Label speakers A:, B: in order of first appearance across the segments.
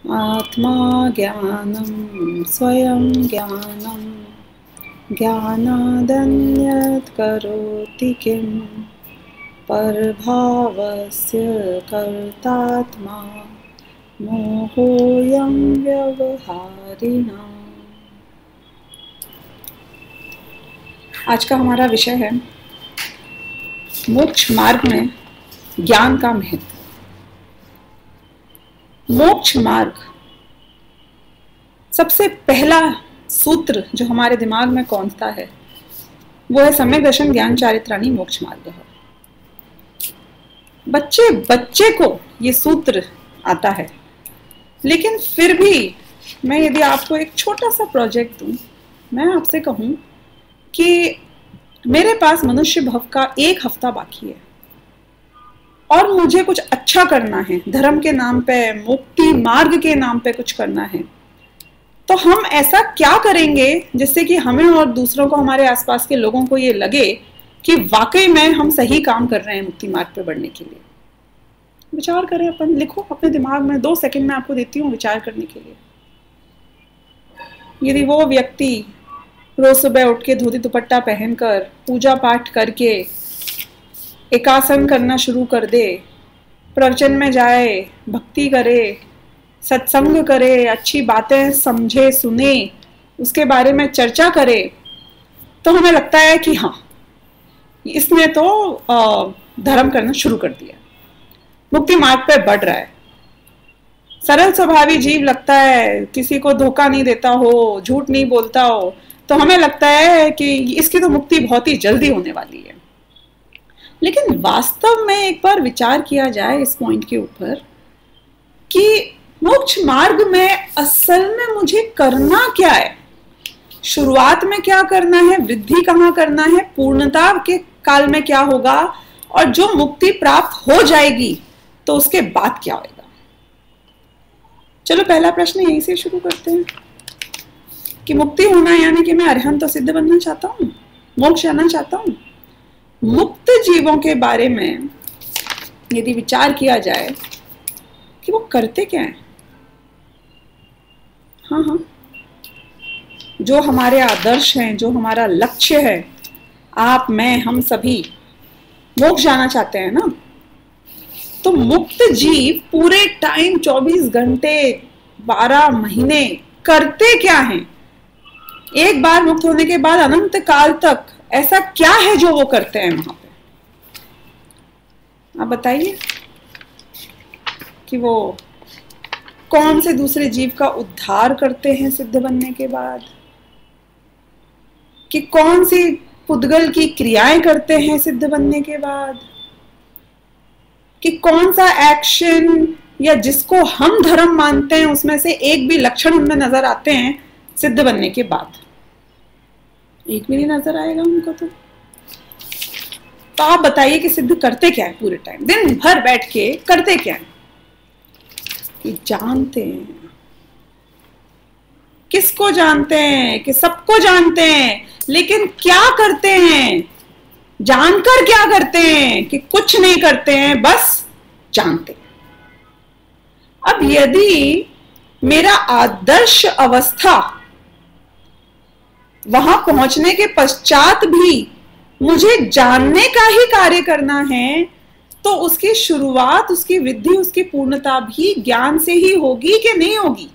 A: आत्मा ज्ञानं स्वयं ज्ञानं ज्ञानादन्यत् करोति किं परभावस्य कर्तात्मा मोहोऽयं व्यवहारिणाम्। आज का हमारा विषय है मोक्ष मार्ग में ज्ञान का महत्व। मोक्ष मार्ग, सबसे पहला सूत्र जो हमारे दिमाग में कौंधता है वो है सम्यक दर्शन ज्ञान चारित्राणि मोक्ष मार्ग। बच्चे को ये सूत्र आता है, लेकिन फिर भी मैं यदि आपको एक छोटा सा प्रोजेक्ट दूं, मैं आपसे कहूं कि मेरे पास मनुष्य भव का 1 हफ्ता बाकी है और मुझे कुछ अच्छा करना है, धर्म के नाम पे, मुक्ति मार्ग के नाम पे कुछ करना है, तो हम ऐसा क्या करेंगे जिससे कि हमें और दूसरों को, हमारे आसपास के लोगों को ये लगे कि वाकई में हम सही काम कर रहे हैं मुक्ति मार्ग पे बढ़ने के लिए। विचार करें, अपन लिखो अपने दिमाग में, 2 सेकंड में आपको देती हूँ विचार करने के लिए। यदि वो व्यक्ति रोज सुबह उठ के धोती दुपट्टा पहनकर पूजा पाठ करके एकासन करना शुरू कर दे, प्रवचन में जाए, भक्ति करे, सत्संग करे, अच्छी बातें समझे, सुने, उसके बारे में चर्चा करे, तो हमें लगता है कि हाँ, इसने तो धर्म करना शुरू कर दिया, मुक्ति मार्ग पे बढ़ रहा है। सरल स्वभावी जीव लगता है, किसी को धोखा नहीं देता हो, झूठ नहीं बोलता हो, तो हमें लगता है कि इसकी तो मुक्ति बहुत ही जल्दी होने वाली है। लेकिन वास्तव में एक बार विचार किया जाए इस पॉइंट के ऊपर कि मोक्ष मार्ग में असल में मुझे करना क्या है, शुरुआत में क्या करना है, वृद्धि कहाँ करना है, पूर्णता के काल में क्या होगा, और जो मुक्ति प्राप्त हो जाएगी तो उसके बाद क्या होगा। चलो पहला प्रश्न यहीं से शुरू करते हैं कि मुक्ति होना यानी कि मैं अरहंत तो सिद्ध बनना चाहता हूँ, मोक्ष जाना चाहता हूँ। मुक्त जीवों के बारे में यदि विचार किया जाए कि वो करते क्या हैं, हाँ, जो हमारे आदर्श हैं, जो हमारा लक्ष्य है, आप, मैं, हम सभी मोक्ष जाना चाहते हैं ना, तो मुक्त जीव पूरे टाइम 24 घंटे 12 महीने करते क्या हैं? एक बार मुक्त होने के बाद अनंत काल तक ऐसा क्या है जो वो करते हैं वहां पे? आप बताइए कि वो कौन से दूसरे जीव का उद्धार करते हैं सिद्ध बनने के बाद, कि कौन सी पुद्गल की क्रियाएं करते हैं सिद्ध बनने के बाद, कि कौन सा एक्शन या जिसको हम धर्म मानते हैं उसमें से एक भी लक्षण उनमें नजर आते हैं सिद्ध बनने के बाद? एक भी नहीं नजर आएगा हमको। तो आप बताइए कि सिद्ध करते क्या है पूरे टाइम, दिन भर बैठ के करते क्या है? कि जानते हैं, किसको जानते हैं? कि सबको जानते हैं, लेकिन क्या करते हैं? जानकर क्या करते हैं? कि कुछ नहीं करते हैं, बस जानते हैं। अब यदि मेरा आदर्श अवस्था वहां पहुंचने के पश्चात भी मुझे जानने का ही कार्य करना है, तो उसकी शुरुआत, उसकी वृद्धि, उसकी पूर्णता भी ज्ञान से ही होगी कि नहीं होगी?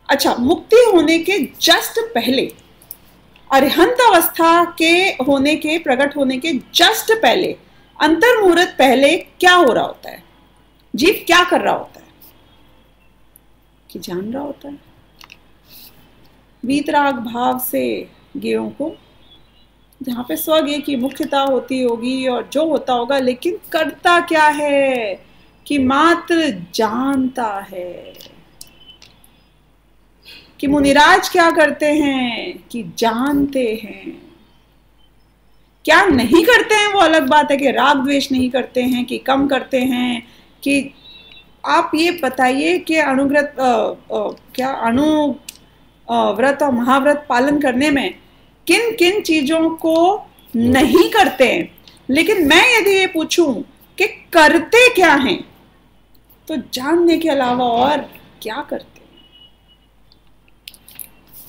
A: अच्छा, मुक्ति होने के जस्ट पहले, अरहंत अवस्था के होने के, प्रकट होने के जस्ट पहले, अंतर मुहूर्त पहले क्या हो रहा होता है? जीव क्या कर रहा होता है? कि जान रहा होता है, वीतराग भाव से ज्ञेयों को, जहां पे स्वज्ञ की मुख्यता होती होगी और जो होता होगा, लेकिन करता क्या है? कि मात्र जानता है। कि मुनिराज क्या करते हैं? कि जानते हैं। क्या नहीं करते हैं वो अलग बात है, कि राग द्वेष नहीं करते हैं, कि कम करते हैं, कि आप ये बताइए कि अनुव्रत व्रत और महाव्रत पालन करने में किन किन चीजों को नहीं करते हैं। लेकिन मैं यदि ये पूछूं कि करते क्या हैं, तो जानने के अलावा और क्या करते हैं?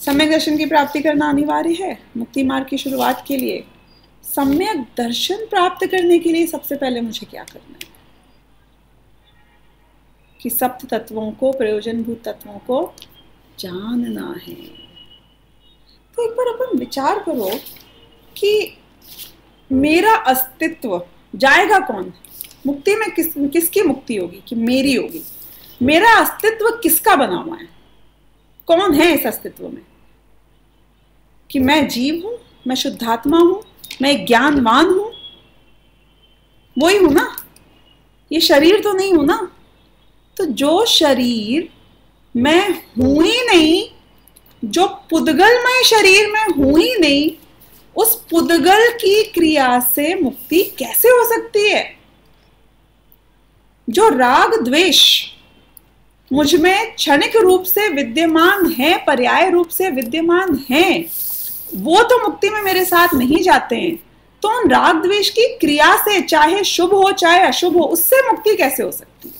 A: सम्यक दर्शन की प्राप्ति करना अनिवार्य है मुक्ति मार्ग की शुरुआत के लिए। सम्यक दर्शन प्राप्त करने के लिए सबसे पहले मुझे क्या करना है कि सप्त तत्वों को, प्रयोजनभूत तत्वों को जानना है। तो एक बार अपन विचार करो कि मेरा अस्तित्व जाएगा कौन? मुक्ति में किसकी मुक्ति होगी? कि मेरी होगी। मेरा अस्तित्व किसका बना हुआ है? कौन है इस अस्तित्व में? कि मैं जीव हूं, मैं शुद्धात्मा हूं, मैं ज्ञानवान हूं, वही हूं ना? ये शरीर तो नहीं हूं ना? तो जो शरीर मैं हूं ही नहीं, जो पुद्गलमय शरीर में हूं ही नहीं, उस पुद्गल की क्रिया से मुक्ति कैसे हो सकती है? जो राग द्वेष मुझ में क्षणिक रूप से विद्यमान है, पर्याय रूप से विद्यमान है, वो तो मुक्ति में मेरे साथ नहीं जाते हैं। तो उन राग द्वेष की क्रिया से, चाहे शुभ हो चाहे अशुभ हो, उससे मुक्ति कैसे हो सकती है?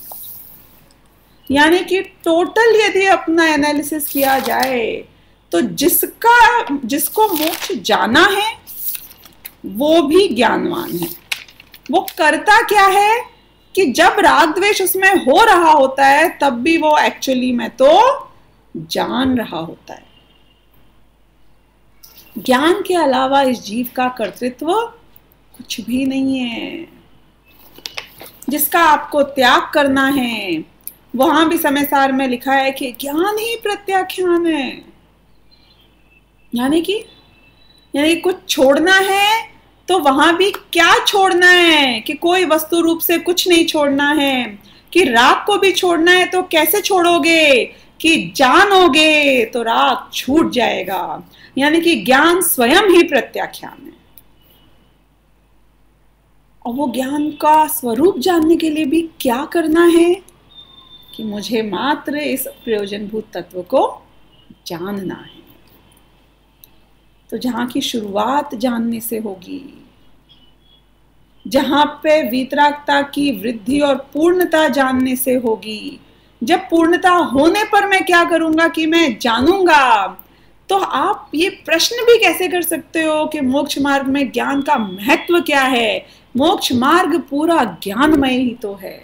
A: यानी कि टोटल यदि अपना एनालिसिस किया जाए तो जिसको मोक्ष जाना है वो भी ज्ञानवान है। वो करता क्या है कि जब राग द्वेष उसमें हो रहा होता है तब भी वो एक्चुअली में तो जान रहा होता है। ज्ञान के अलावा इस जीव का कर्तृत्व कुछ भी नहीं है। जिसका आपको त्याग करना है, वहां भी समय सार में लिखा है कि ज्ञान ही प्रत्याख्यान है। यानी कुछ छोड़ना है तो वहां भी क्या छोड़ना है? कि कोई वस्तु रूप से कुछ नहीं छोड़ना है। कि राग को भी छोड़ना है तो कैसे छोड़ोगे? कि जानोगे तो राग छूट जाएगा। यानी कि ज्ञान स्वयं ही प्रत्याख्यान है। और वो ज्ञान का स्वरूप जानने के लिए भी क्या करना है? कि मुझे मात्र इस प्रयोजनभूत तत्व को जानना है। तो जहां की शुरुआत जानने से होगी, जहां पे वीतरागता की वृद्धि और पूर्णता जानने से होगी। जब पूर्णता होने पर मैं क्या करूंगा? कि मैं जानूंगा। तो आप ये प्रश्न भी कैसे कर सकते हो कि मोक्ष मार्ग में ज्ञान का महत्व क्या है? मोक्ष मार्ग पूरा ज्ञानमय ही तो है।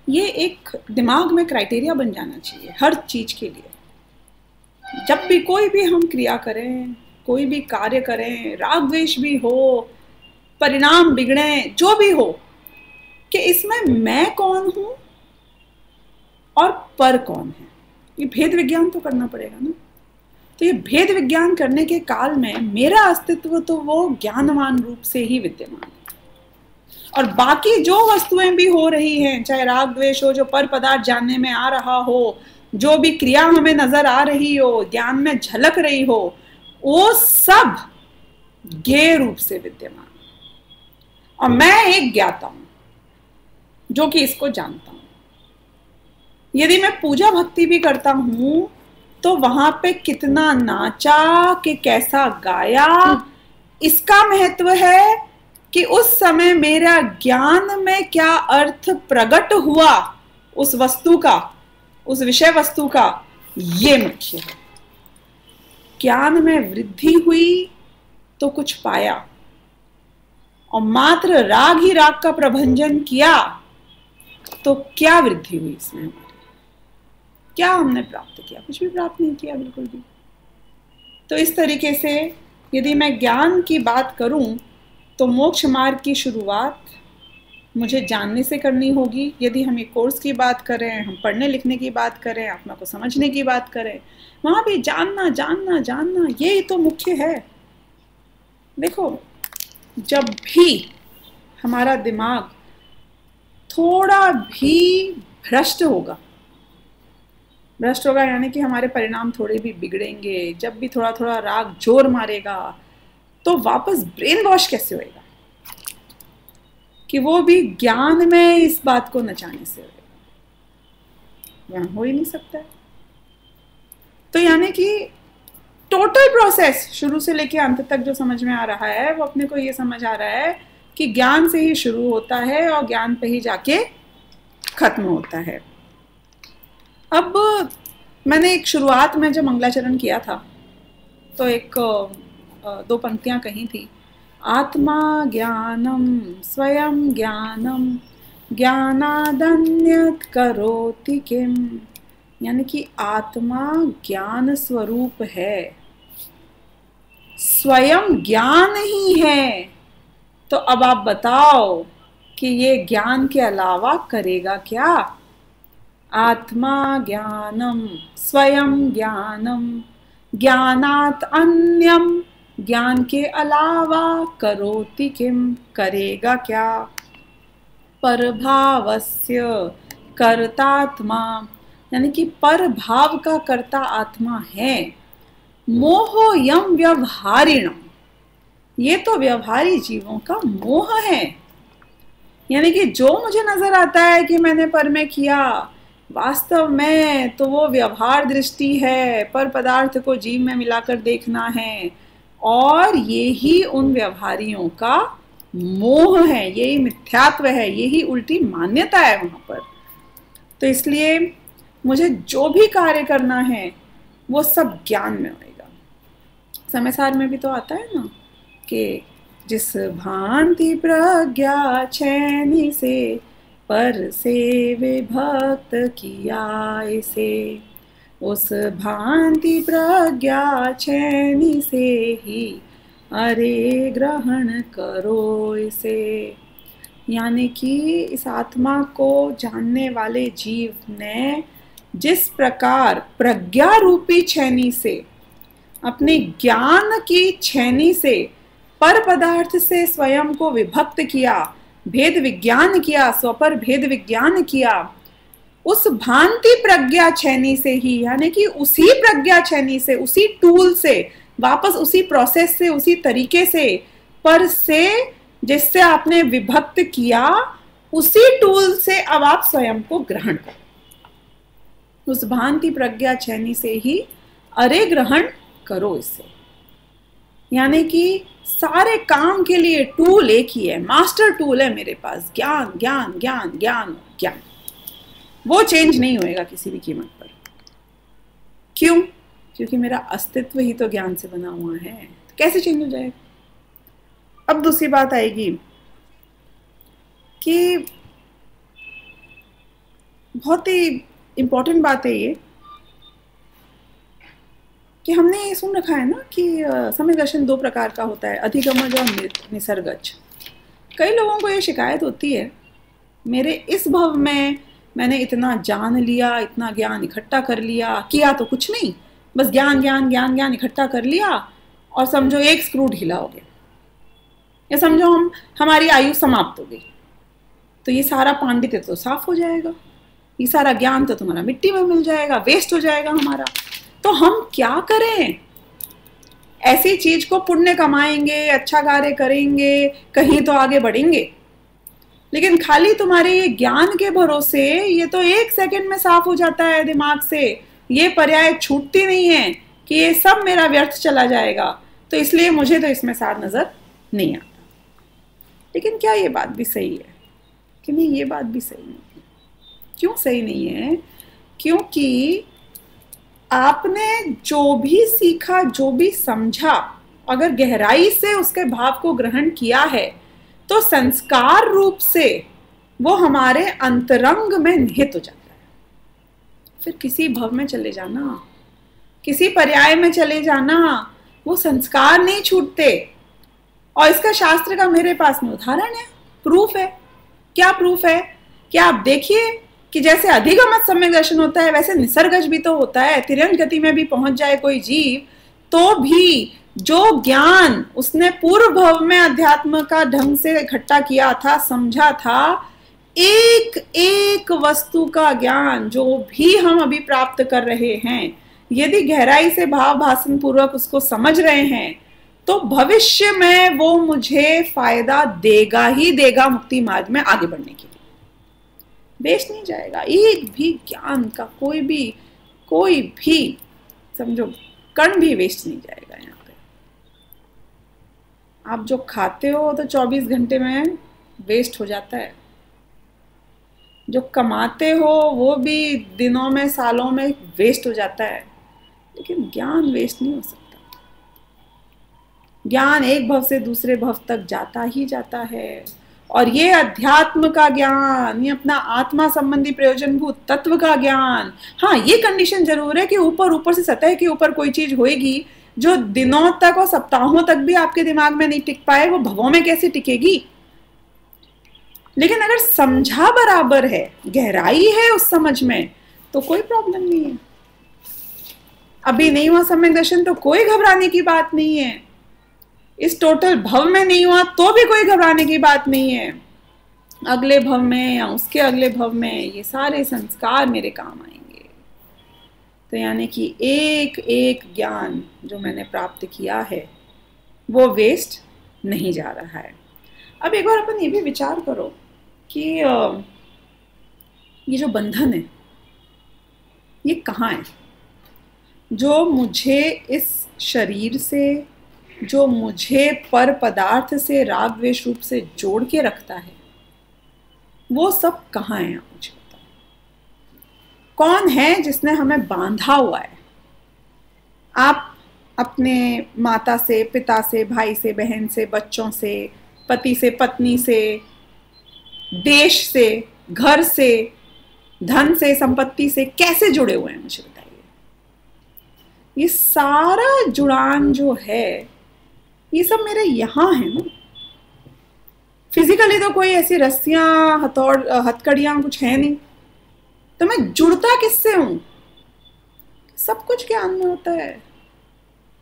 A: ये एक दिमाग में क्राइटेरिया बन जाना चाहिए हर चीज के लिए। जब भी कोई भी हम क्रिया करें, कोई भी कार्य करें, राग द्वेष भी हो, परिणाम बिगड़े, जो भी हो, कि इसमें मैं कौन हूं और पर कौन है। ये भेद विज्ञान तो करना पड़ेगा ना। तो ये भेद विज्ञान करने के काल में मेरा अस्तित्व तो वो ज्ञानवान रूप से ही विद्यमान है। और बाकी जो वस्तुएं भी हो रही हैं, चाहे राग द्वेष हो, जो पर पदार्थ जानने में आ रहा हो, जो भी क्रिया हमें नजर आ रही हो, ज्ञान में झलक रही हो, वो सब ज्ञेय रूप से विद्यमान। और मैं एक ज्ञाता हूं जो कि इसको जानता हूं। यदि मैं पूजा भक्ति भी करता हूं तो वहां पे कितना नाचा, कि कैसा गाया, इसका महत्व है कि उस समय मेरा ज्ञान में क्या अर्थ प्रकट हुआ उस वस्तु का, उस विषय वस्तु का, ये मुख्य है। ज्ञान में वृद्धि हुई तो कुछ पाया, और मात्र राग ही राग का प्रभंजन किया तो क्या वृद्धि हुई इसमें हमारी? क्या हमने प्राप्त किया? कुछ भी प्राप्त नहीं किया, बिल्कुल भी। तो इस तरीके से यदि मैं ज्ञान की बात करूं तो मोक्ष मार्ग की शुरुआत मुझे जानने से करनी होगी। यदि हम एक कोर्स की बात करें, हम पढ़ने लिखने की बात करें, आत्मा को समझने की बात करें, वहां भी जानना जानना जानना, यही तो मुख्य है। देखो, जब भी हमारा दिमाग थोड़ा भी भ्रष्ट होगा यानी कि हमारे परिणाम थोड़े भी बिगड़ेंगे, जब भी थोड़ा थोड़ा राग जोर मारेगा, तो वापस ब्रेन वॉश कैसे होएगा? कि वो भी ज्ञान में इस बात को नचाने से होएगा। वहां हो ही नहीं सकता है। तो यानी कि टोटल प्रोसेस शुरू से लेकर अंत तक जो समझ में आ रहा है, वो अपने को ये समझ आ रहा है कि ज्ञान से ही शुरू होता है और ज्ञान पे ही जाके खत्म होता है। अब मैंने एक शुरुआत में जब मंगलाचरण किया था तो एक दो पंक्तियां कही थी, आत्मा ज्ञानम स्वयं ज्ञानम ज्ञानादन्यत करोति किम, यानी कि आत्मा ज्ञान स्वरूप है, स्वयं ज्ञान ही है। तो अब आप बताओ कि ये ज्ञान के अलावा करेगा क्या? आत्मा ज्ञानम स्वयं ज्ञानम ज्ञानात अन्यम, ज्ञान के अलावा करोति किम, करेगा क्या? परभावस्य कर्तात्मा, यानी कि पर भाव का कर्ता आत्मा है। मोहो यम व्यवहारिणम, ये तो व्यवहारी जीवों का मोह है। यानी कि जो मुझे नजर आता है कि मैंने पर में किया, वास्तव में तो वो व्यवहार दृष्टि है, पर पदार्थ को जीव में मिलाकर देखना है, और ये ही उन व्यवहारियों का मोह है, यही मिथ्यात्व है, यही उल्टी मान्यता है वहां पर। तो इसलिए मुझे जो भी कार्य करना है वो सब ज्ञान में होएगा। समय सार में भी तो आता है ना कि जिस भांति प्रज्ञा छैनी से पर से विभक्त किया इसे, उस भांति प्रज्ञा छैनी से ही अरे ग्रहण करो इसे। यानी कि इस आत्मा को जानने वाले जीव ने जिस प्रकार प्रज्ञा रूपी छैनी से, अपने ज्ञान की छैनी से पर पदार्थ से स्वयं को विभक्त किया, भेद विज्ञान किया, स्वपर भेद विज्ञान किया, उस भांति प्रज्ञा छैनी से ही, यानी कि उसी प्रज्ञा छैनी से, उसी टूल से, वापस उसी प्रोसेस से, उसी तरीके से, पर से जिससे आपने विभक्त किया, उसी टूल से अब आप स्वयं को ग्रहण करो। उस भांति प्रज्ञा छैनी से ही अरे ग्रहण करो इसे। यानी कि सारे काम के लिए टूल एक ही है, मास्टर टूल है मेरे पास, ज्ञान ज्ञान ज्ञान ज्ञान ज्ञान। वो चेंज नहीं होएगा किसी भी कीमत पर। क्यों? क्योंकि मेरा अस्तित्व ही तो ज्ञान से बना हुआ है, तो कैसे चेंज हो जाएगा? अब दूसरी बात आएगी कि बहुत ही इंपॉर्टेंट बात है ये कि हमने ये सुन रखा है ना कि समय दर्शन दो प्रकार का होता है, अधिगमज और निसर्गज। कई लोगों को ये शिकायत होती है, मेरे इस भव में मैंने इतना जान लिया, इतना ज्ञान इकट्ठा कर लिया, किया तो कुछ नहीं, बस ज्ञान ज्ञान ज्ञान ज्ञान इकट्ठा कर लिया और समझो एक स्क्रू ढीला हो गया, या समझो हमारी आयु समाप्त हो गई, तो ये सारा पांडित्य तो साफ हो जाएगा, ये सारा ज्ञान तो तुम्हारा मिट्टी में मिल जाएगा, वेस्ट हो जाएगा हमारा। तो हम क्या करें? ऐसी चीज को पुण्य कमाएंगे, अच्छा कार्य करेंगे, कहीं तो आगे बढ़ेंगे, लेकिन खाली तुम्हारे ये ज्ञान के भरोसे ये तो एक सेकंड में साफ हो जाता है दिमाग से, ये पर्याय छूटती नहीं है कि ये सब मेरा व्यर्थ चला जाएगा, तो इसलिए मुझे तो इसमें सार नजर नहीं आता। लेकिन क्या ये बात भी सही है कि नहीं? ये बात भी सही नहीं है। क्यों सही नहीं है? क्योंकि आपने जो भी सीखा, जो भी समझा, अगर गहराई से उसके भाव को ग्रहण किया है तो संस्कार रूप से वो हमारे अंतरंग में निहित हो जाता है। फिर किसी भव में चले जाना, किसी पर्याय में चले जाना, वो संस्कार नहीं छूटते। और इसका शास्त्र का मेरे पास में उदाहरण है, प्रूफ है। क्या प्रूफ है? कि आप देखिए कि जैसे अधिगमत सम्यक दर्शन होता है, वैसे निसर्गज भी तो होता है। तिर्यंत गति में भी पहुंच जाए कोई जीव, तो भी जो ज्ञान उसने पूर्व भव में अध्यात्म का ढंग से इकट्ठा किया था, समझा था, एक एक वस्तु का ज्ञान जो भी हम अभी प्राप्त कर रहे हैं, यदि गहराई से भाव भाषण पूर्वक उसको समझ रहे हैं, तो भविष्य में वो मुझे फायदा देगा ही देगा मुक्ति मार्ग में आगे बढ़ने के लिए। वेस्ट नहीं जाएगा एक भी ज्ञान का, कोई भी समझो कण भी वेस्ट नहीं जाएगा। यहाँ पे आप जो खाते हो तो 24 घंटे में वेस्ट हो जाता है, जो कमाते हो वो भी दिनों में सालों में वेस्ट हो जाता है, लेकिन ज्ञान वेस्ट नहीं हो सकता। ज्ञान एक भव से दूसरे भव तक जाता ही जाता है। और ये अध्यात्म का ज्ञान, ये अपना आत्मा संबंधी प्रयोजनभूत तत्व का ज्ञान, हाँ ये कंडीशन जरूर है कि ऊपर ऊपर से सतह के ऊपर कोई चीज होएगी जो दिनों तक और सप्ताहों तक भी आपके दिमाग में नहीं टिक पाए, वो भवों में कैसे टिकेगी। लेकिन अगर समझा बराबर है, गहराई है उस समझ में, तो कोई प्रॉब्लम नहीं है। अभी नहीं हुआ सम्यक दर्शन तो कोई घबराने की बात नहीं है। इस टोटल भव में नहीं हुआ तो भी कोई घबराने की बात नहीं है। अगले भव में या उसके अगले भव में ये सारे संस्कार मेरे काम आएंगे। तो यानी कि एक एक ज्ञान जो मैंने प्राप्त किया है वो वेस्ट नहीं जा रहा है। अब एक बार अपन ये भी विचार करो कि ये जो बंधन है ये कहाँ है, जो मुझे इस शरीर से, जो मुझे पर पदार्थ से राग द्वेष रूप से जोड़ के रखता है, वो सब कहाँ है। मुझे बताओ, कौन है जिसने हमें बांधा हुआ है। आप अपने माता से, पिता से, भाई से, बहन से, बच्चों से, पति से, पत्नी से, देश से, घर से, धन से, संपत्ति से कैसे जुड़े हुए हैं मुझे बताइए। ये सारा जुड़ान जो है ये सब मेरे यहाँ है ना। फिजिकली तो कोई ऐसी रस्सियां, हथकड़ियां कुछ है नहीं, तो मैं जुड़ता किससे हूं। सब कुछ ज्ञान में होता है।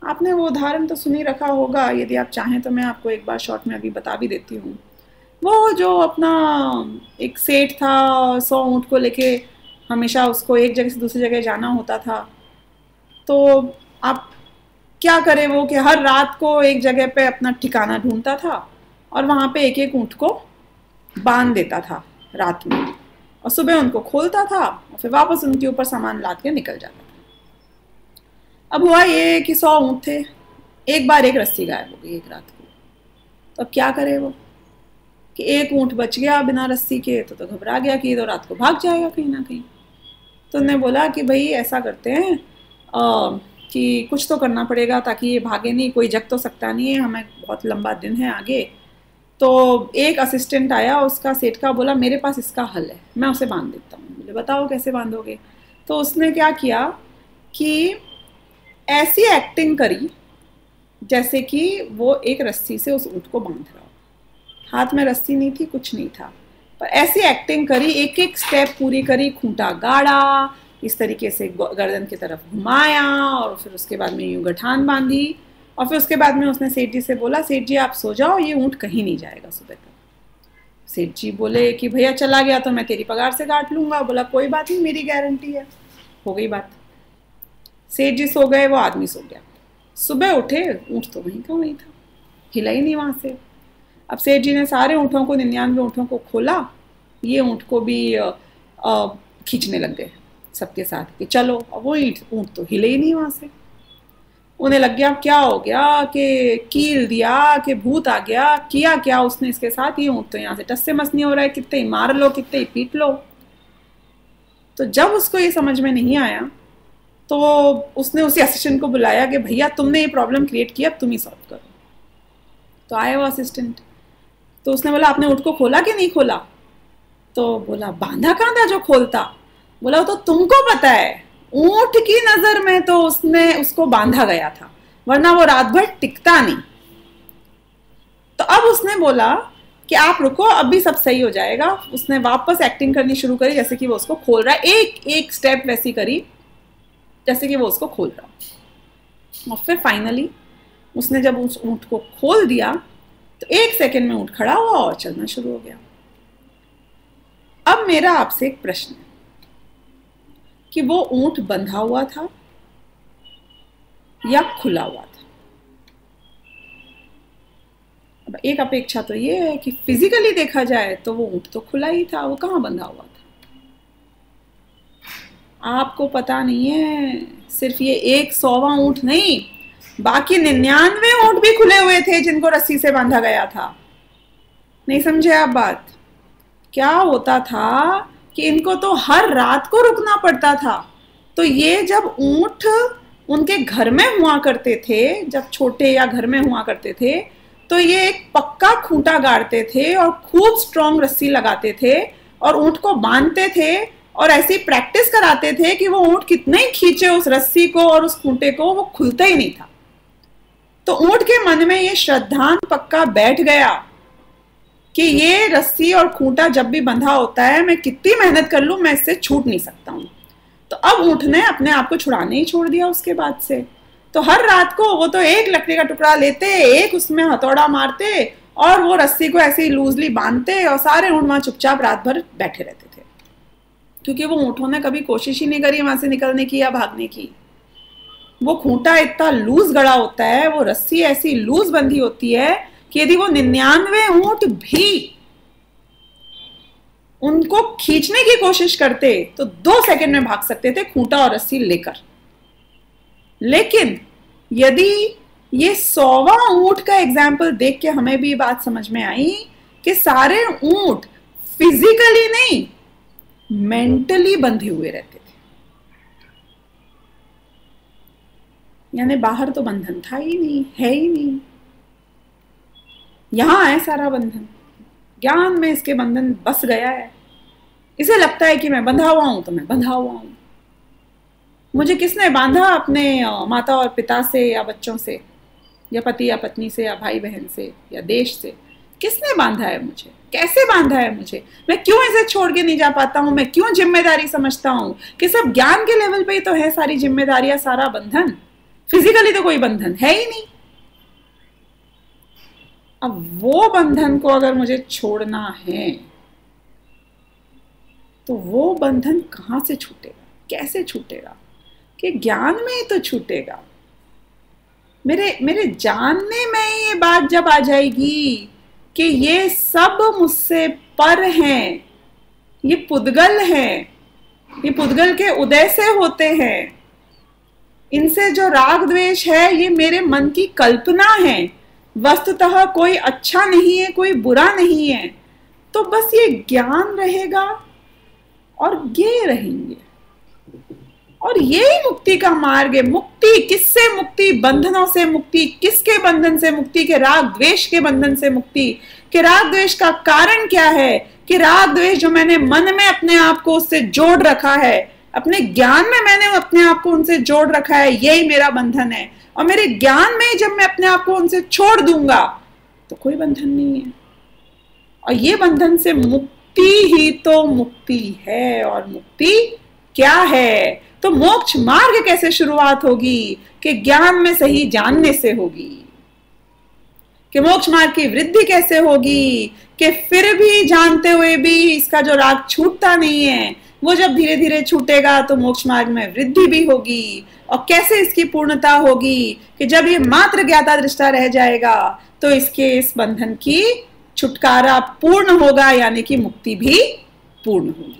A: आपने वो उदाहरण तो सुनी रखा होगा, यदि आप चाहें तो मैं आपको एक बार शॉर्ट में अभी बता भी देती हूँ। वो जो अपना एक सेठ था, 100 ऊँट को लेके हमेशा उसको एक जगह से दूसरी जगह जाना होता था। तो आप क्या करे वो कि हर रात को एक जगह पे अपना ठिकाना ढूंढता था और वहाँ पे एक एक ऊँट को बांध देता था रात में, और सुबह उनको खोलता था और फिर वापस उनके ऊपर सामान लाद के निकल जाता था। अब हुआ ये कि 100 ऊँट थे, एक बार एक रस्सी गायब हो गई एक रात को। तो अब क्या करे वो कि एक ऊँट बच गया बिना रस्सी के, तो घबरा गया कि ये तो रात को भाग जाएगा कहीं ना कहीं। तो उन्होंने बोला कि भाई ऐसा करते हैं कि कुछ तो करना पड़ेगा ताकि ये भागे नहीं, कोई जग तो सकता नहीं है, हमें बहुत लंबा दिन है आगे। तो एक असिस्टेंट आया उसका, सेठ का, बोला मेरे पास इसका हल है, मैं उसे बांध देता हूँ। बोले बताओ कैसे बांधोगे। तो उसने क्या किया कि ऐसी एक्टिंग करी जैसे कि वो एक रस्सी से उस ऊँट को बांध रहा हो। हाथ में रस्सी नहीं थी, कुछ नहीं था, पर ऐसी एक्टिंग करी, एक एक स्टेप पूरी करी, खूंटा गाड़ा, इस तरीके से गर्दन की तरफ घुमाया और फिर उसके बाद में यूं गठान बांधी। और फिर उसके बाद में उसने सेठ जी से बोला, सेठ जी आप सो जाओ, ये ऊँट कहीं नहीं जाएगा सुबह तक। सेठ जी बोले कि भैया चला गया तो मैं तेरी पगार से काट लूंगा। बोला कोई बात नहीं, मेरी गारंटी है। हो गई बात। सेठ जी सो गए, वो आदमी सो गया। सुबह उठे, ऊँट तो वहीं का वहीं था, हिला ही नहीं वहाँ से। अब सेठ जी ने सारे ऊँटों को, 99 ऊँटों को खोला, ये ऊँट को भी खींचने लग गए सबके साथ कि चलो। अब वो ऊँट तो हिले ही नहीं वहाँ से। उन्हें लग गया क्या हो गया कि कील दिया कि भूत आ गया, किया क्या उसने इसके साथ, ये ऊँट तो यहाँ से टस से मस नहीं हो रहा है, कितने ही मार लो, कितने ही पीट लो। तो जब उसको ये समझ में नहीं आया तो उसने उसी असिस्टेंट को बुलाया कि भैया तुमने ये प्रॉब्लम क्रिएट किया, अब तुम ही सॉल्व करो। तो आया वो असिस्टेंट। तो उसने बोला आपने ऊँट को खोला कि नहीं खोला। तो बोला बांधा कहाँ था जो खोलता। बोला तो तुमको पता है, ऊँट की नजर में तो उसको बांधा गया था, वरना वो रात भर टिकता नहीं। तो अब उसने बोला कि आप रुको, अभी सब सही हो जाएगा। उसने वापस एक्टिंग करनी शुरू करी जैसे कि वो उसको खोल रहा है, एक एक स्टेप वैसी करी जैसे कि वो उसको खोल रहा। और फिर फाइनली उसने जब उस ऊँट को खोल दिया तो 1 सेकंड में ऊँट खड़ा हुआ और चलना शुरू हो गया। अब मेरा आपसे एक प्रश्न है कि वो ऊँट बंधा हुआ था या खुला हुआ था। अब एक अपेक्षा तो ये है कि फिजिकली देखा जाए तो वो ऊँट तो खुला ही था, वो कहाँ बंधा हुआ था। आपको पता नहीं है, सिर्फ ये 100वां ऊँट नहीं, बाकी 99 ऊँट भी खुले हुए थे जिनको रस्सी से बांधा गया था। नहीं समझे आप बात। क्या होता था कि इनको तो हर रात को रुकना पड़ता था। तो ये जब ऊंट उनके घर में हुआ करते थे, जब छोटे या घर में हुआ करते थे, तो ये एक पक्का खूंटा गाड़ते थे और खूब स्ट्रॉन्ग रस्सी लगाते थे और ऊंट को बांधते थे और ऐसी प्रैक्टिस कराते थे कि वो ऊंट कितने ही खींचे उस रस्सी को और उस खूंटे को, वो खुलता ही नहीं था। तो ऊंट के मन में ये श्रद्धांत पक्का बैठ गया कि ये रस्सी और खूंटा जब भी बंधा होता है, मैं कितनी मेहनत कर लूं, मैं इससे छूट नहीं सकता हूं। तो अब ऊंट ने अपने आप को छुड़ाने ही छोड़ दिया उसके बाद से। तो हर रात को वो तो एक लकड़ी का टुकड़ा लेते, एक उसमें हथौड़ा मारते और वो रस्सी को ऐसे ही लूजली बांधते और सारे ऊंट वहां चुपचाप रात भर बैठे रहते थे, क्योंकि वो ऊंटों ने कभी कोशिश ही नहीं करी वहां से निकलने की या भागने की। वो खूंटा इतना लूज गड़ा होता है, वो रस्सी ऐसी लूज बंधी होती है कि यदि वो 99 ऊंट भी उनको खींचने की कोशिश करते तो 2 सेकंड में भाग सकते थे खूंटा और रस्सी लेकर। लेकिन यदि ये 100वां ऊंट का एग्जाम्पल देख के हमें भी बात समझ में आई कि सारे ऊंट फिजिकली नहीं, मेंटली बंधे हुए रहते थे। यानी बाहर तो बंधन था ही नहीं, है ही नहीं, यहां है सारा बंधन। ज्ञान में इसके बंधन बस गया है। इसे लगता है कि मैं बंधा हुआ हूं, तो मैं बंधा हुआ हूं। मुझे किसने बांधा? अपने माता और पिता से या बच्चों से या पति या पत्नी से या भाई बहन से या देश से? किसने बांधा है मुझे? कैसे बांधा है मुझे? मैं क्यों इसे छोड़ के नहीं जा पाता हूं? मैं क्यों जिम्मेदारी समझता हूं कि सब ज्ञान के लेवल पे ही तो है सारी जिम्मेदारियां, सारा बंधन। फिजिकली तो कोई बंधन है ही नहीं। अब वो बंधन को अगर मुझे छोड़ना है तो वो बंधन कहां से छूटेगा, कैसे छूटेगा? कि ज्ञान में ही तो छूटेगा। मेरे जानने में ये बात जब आ जाएगी कि ये सब मुझसे पर हैं, ये पुद्गल हैं, ये पुद्गल के उदय से होते हैं, इनसे जो राग द्वेष है ये मेरे मन की कल्पना है, वस्तुतः कोई अच्छा नहीं है, कोई बुरा नहीं है। तो बस ये ज्ञान रहेगा और ये रहेंगे, और यही मुक्ति का मार्ग है। मुक्ति किससे मुक्ति? बंधनों से मुक्ति। किसके बंधन से मुक्ति? के राग द्वेष के बंधन से मुक्ति। कि राग द्वेष का कारण क्या है? कि राग द्वेष जो मैंने मन में अपने आप को उससे जोड़ रखा है, अपने ज्ञान में मैंने अपने आप को उनसे जोड़ रखा है, यही मेरा बंधन है। और मेरे ज्ञान में जब मैं अपने आप को उनसे छोड़ दूंगा तो कोई बंधन नहीं है। और ये बंधन से मुक्ति ही तो मुक्ति है। और मुक्ति क्या है? तो मोक्ष मार्ग कैसे शुरुआत होगी? कि ज्ञान में सही जानने से होगी। कि मोक्ष मार्ग की वृद्धि कैसे होगी? कि फिर भी जानते हुए भी इसका जो राग छूटता नहीं है, वो जब धीरे धीरे छूटेगा तो मोक्ष मार्ग में वृद्धि भी होगी। और कैसे इसकी पूर्णता होगी? कि जब ये मात्र ज्ञाता दृष्टा रह जाएगा तो इसके इस बंधन की छुटकारा पूर्ण होगा, यानी कि मुक्ति भी पूर्ण होगी।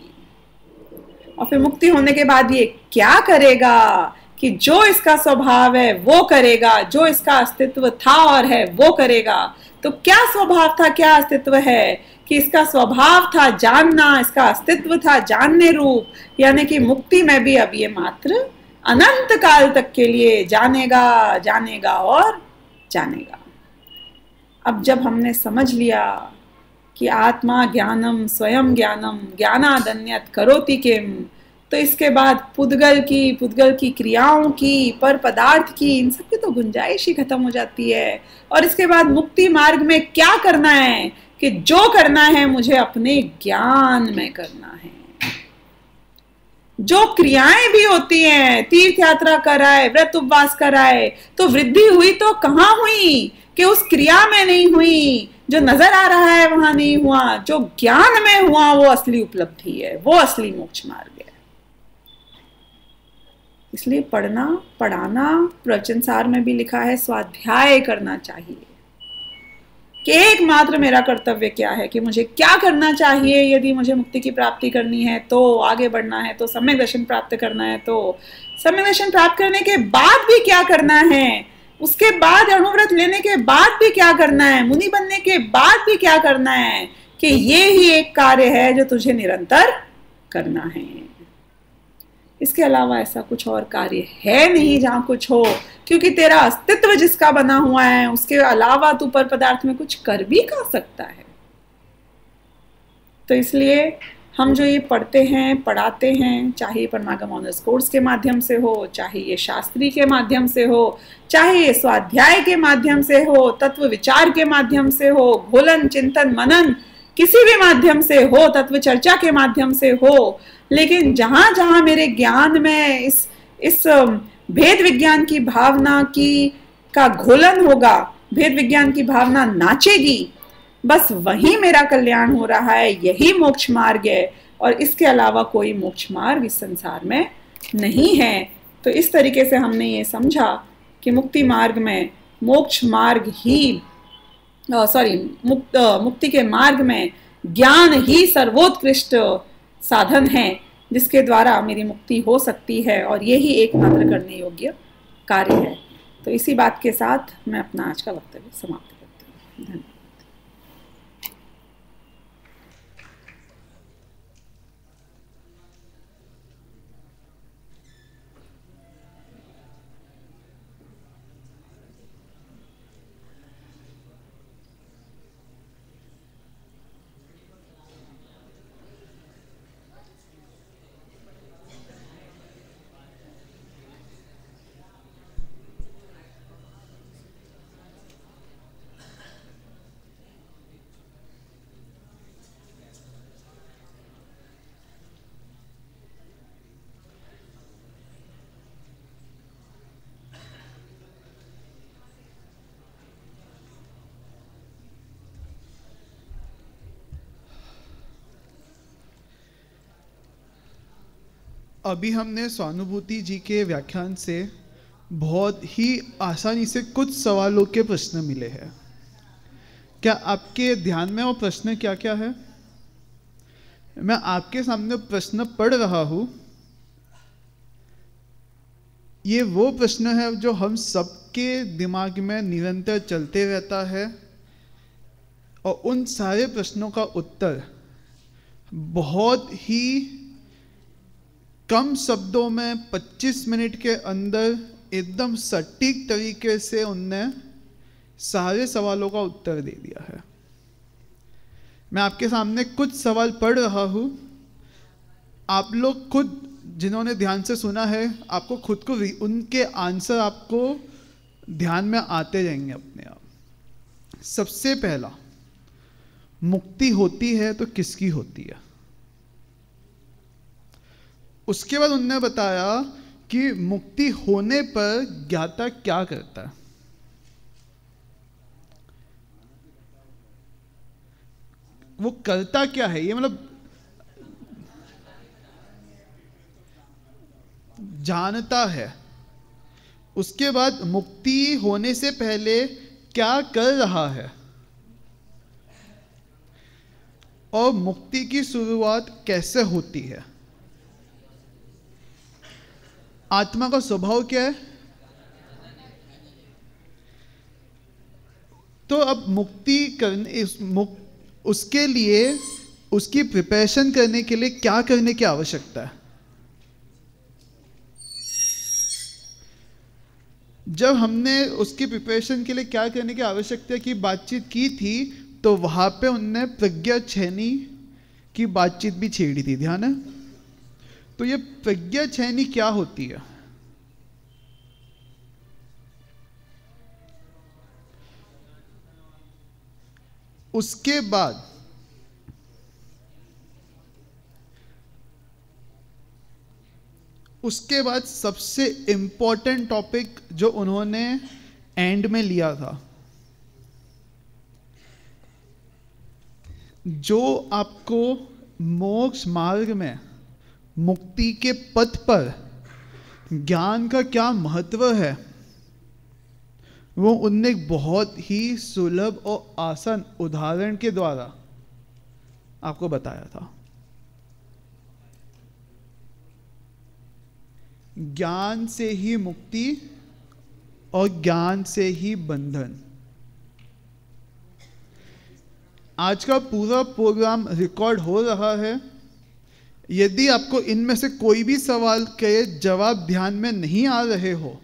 A: और फिर मुक्ति होने के बाद ये क्या करेगा? कि जो इसका स्वभाव है वो करेगा, जो इसका अस्तित्व था और है वो करेगा। तो क्या स्वभाव था, क्या अस्तित्व है? कि इसका स्वभाव था जानना, इसका अस्तित्व था जानने रूप, यानी कि मुक्ति में भी अब ये मात्र अनंत काल तक के लिए जानेगा, जानेगा और जानेगा। अब जब हमने समझ लिया कि आत्मा ज्ञानम स्वयं ज्ञानम ज्ञानादन्यत करोति किम, तो इसके बाद पुद्गल की क्रियाओं की, पर पदार्थ की, इन सब की तो गुंजाइश ही खत्म हो जाती है। और इसके बाद मुक्ति मार्ग में क्या करना है? कि जो करना है मुझे अपने ज्ञान में करना है। जो क्रियाएं भी होती हैं, तीर्थ यात्रा कराए, व्रत उपवास कराए, तो वृद्धि हुई तो कहाँ हुई? कि उस क्रिया में नहीं हुई, जो नजर आ रहा है वहां नहीं हुआ, जो ज्ञान में हुआ वो असली उपलब्धि है, वो असली मोक्ष मार्ग है। इसलिए पढ़ना, पढ़ाना, प्रवचन सार में भी लिखा है स्वाध्याय करना चाहिए। कि एकमात्र मेरा कर्तव्य क्या है, कि मुझे क्या करना चाहिए यदि मुझे मुक्ति की प्राप्ति करनी है, तो आगे बढ़ना है, तो सम्यक दर्शन प्राप्त करना है, तो सम्यक दर्शन प्राप्त करने के बाद भी क्या करना है, उसके बाद अणुव्रत लेने के बाद भी क्या करना है, मुनि बनने के बाद भी क्या करना है। कि ये ही एक कार्य है जो तुझे निरंतर करना है। इसके अलावा ऐसा कुछ और कार्य है नहीं जहां कुछ हो, क्योंकि तेरा अस्तित्व जिसका बना हुआ है उसके अलावा तू पर पदार्थ में कुछ कर भी कहा सकता है। तो इसलिए हम जो ये पढ़ते हैं पढ़ाते हैं, चाहे ये परमागम ऑनर्स कोर्स के माध्यम से हो, चाहे ये शास्त्री के माध्यम से हो, चाहे ये स्वाध्याय के माध्यम से हो, तत्व विचार के माध्यम से हो, घोलन चिंतन मनन किसी भी माध्यम से हो, तत्व चर्चा के माध्यम से हो, लेकिन जहां जहां मेरे ज्ञान में इस भेद विज्ञान की भावना की का घोलन होगा, भेद विज्ञान की भावना नाचेगी, बस वही मेरा कल्याण हो रहा है, यही मोक्ष मार्ग है, और इसके अलावा कोई मोक्ष मार्ग इस संसार में नहीं है। तो इस तरीके से हमने ये समझा कि मुक्ति मार्ग में मोक्ष मार्ग ही मुक्ति के मार्ग में ज्ञान ही सर्वोत्कृष्ट साधन है जिसके द्वारा मेरी मुक्ति हो सकती है, और यही एकमात्र करने योग्य कार्य है। तो इसी बात के साथ मैं अपना आज का वक्तव्य समाप्त करती हूँ। धन्यवाद।
B: अभी हमने स्वानुभूति जी के व्याख्यान से बहुत ही आसानी से कुछ सवालों के प्रश्न मिले हैं। क्या आपके ध्यान में वो प्रश्न क्या क्या है? मैं आपके सामने प्रश्न पढ़ रहा हूं। ये वो प्रश्न है जो हम सबके दिमाग में निरंतर चलते रहता है, और उन सारे प्रश्नों का उत्तर बहुत ही कम शब्दों में 25 मिनट के अंदर एकदम सटीक तरीके से उनने सारे सवालों का उत्तर दे दिया है। मैं आपके सामने कुछ सवाल पढ़ रहा हूं। आप लोग खुद जिन्होंने ध्यान से सुना है, आपको खुद को उनके आंसर आपको ध्यान में आते जाएंगे अपने आप। सबसे पहला, मुक्ति होती है तो किसकी होती है? उसके बाद उन्होंने बताया कि मुक्ति होने पर ज्ञाता क्या करता है। वो करता क्या है, ये मतलब जानता है। उसके बाद मुक्ति होने से पहले क्या कर रहा है, और मुक्ति की शुरुआत कैसे होती है। आत्मा का स्वभाव क्या है? तो अब मुक्ति करने उसके लिए, उसकी प्रिपरेशन करने के लिए क्या करने की आवश्यकता है? जब हमने उसकी प्रिपरेशन के लिए क्या करने की आवश्यकता की बातचीत की थी, तो वहां पे उनने प्रज्ञा छेनी की बातचीत भी छेड़ी थी, ध्यान है? तो ये प्रज्ञा छेनी क्या होती है? उसके बाद सबसे इंपॉर्टेंट टॉपिक जो उन्होंने एंड में लिया था, जो आपको मोक्ष मार्ग में, मुक्ति के पथ पर ज्ञान का क्या महत्व है, वो उनने एक बहुत ही सुलभ और आसान उदाहरण के द्वारा आपको बताया था। ज्ञान से ही मुक्ति और ज्ञान से ही बंधन। आज का पूरा प्रोग्राम रिकॉर्ड हो रहा है। यदि आपको इनमें से कोई भी सवाल के जवाब ध्यान में नहीं आ रहे हो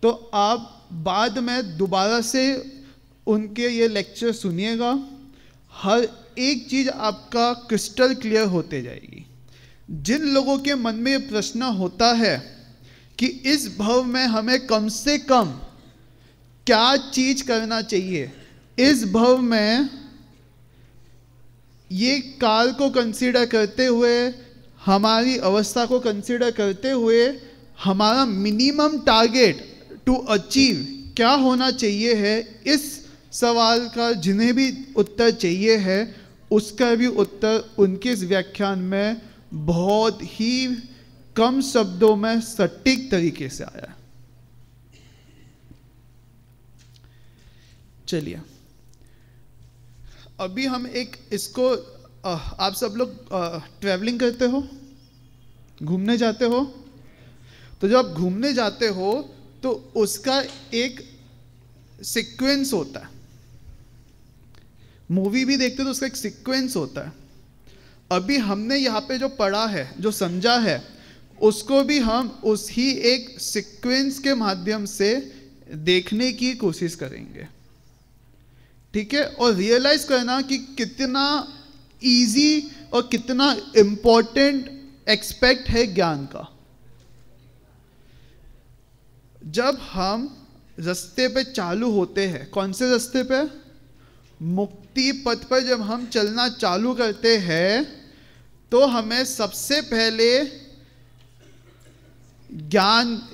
B: तो आप बाद में दोबारा से उनके ये लेक्चर सुनिएगा। हर एक चीज़ आपका क्रिस्टल क्लियर होते जाएगी। जिन लोगों के मन में ये प्रश्न होता है कि इस भव में हमें कम से कम क्या चीज करना चाहिए, इस भव में ये काल को कंसीडर करते हुए, हमारी अवस्था को कंसीडर करते हुए हमारा मिनिमम टारगेट टू अचीव क्या होना चाहिए है, इस सवाल का जिन्हें भी उत्तर चाहिए है उसका भी उत्तर उनके इस व्याख्यान में बहुत ही कम शब्दों में सटीक तरीके से आया। चलिए अभी हम एक इसको आप सब लोग ट्रैवलिंग करते हो, घूमने जाते हो, तो जब आप घूमने जाते हो तो उसका एक सीक्वेंस होता है। मूवी भी देखते हो तो उसका एक सीक्वेंस होता है। अभी हमने यहाँ पे जो पढ़ा है, जो समझा है, उसको भी हम उस ही एक सीक्वेंस के माध्यम से देखने की कोशिश करेंगे, ठीक है। और रियलाइज करना कि कितना इजी और कितना इम्पोर्टेंट एक्सपेक्ट है ज्ञान का। जब हम रास्ते पे चालू होते हैं, कौन से रास्ते पे? मुक्ति पथ पर जब हम चलना चालू करते हैं तो हमें सबसे पहले ज्ञान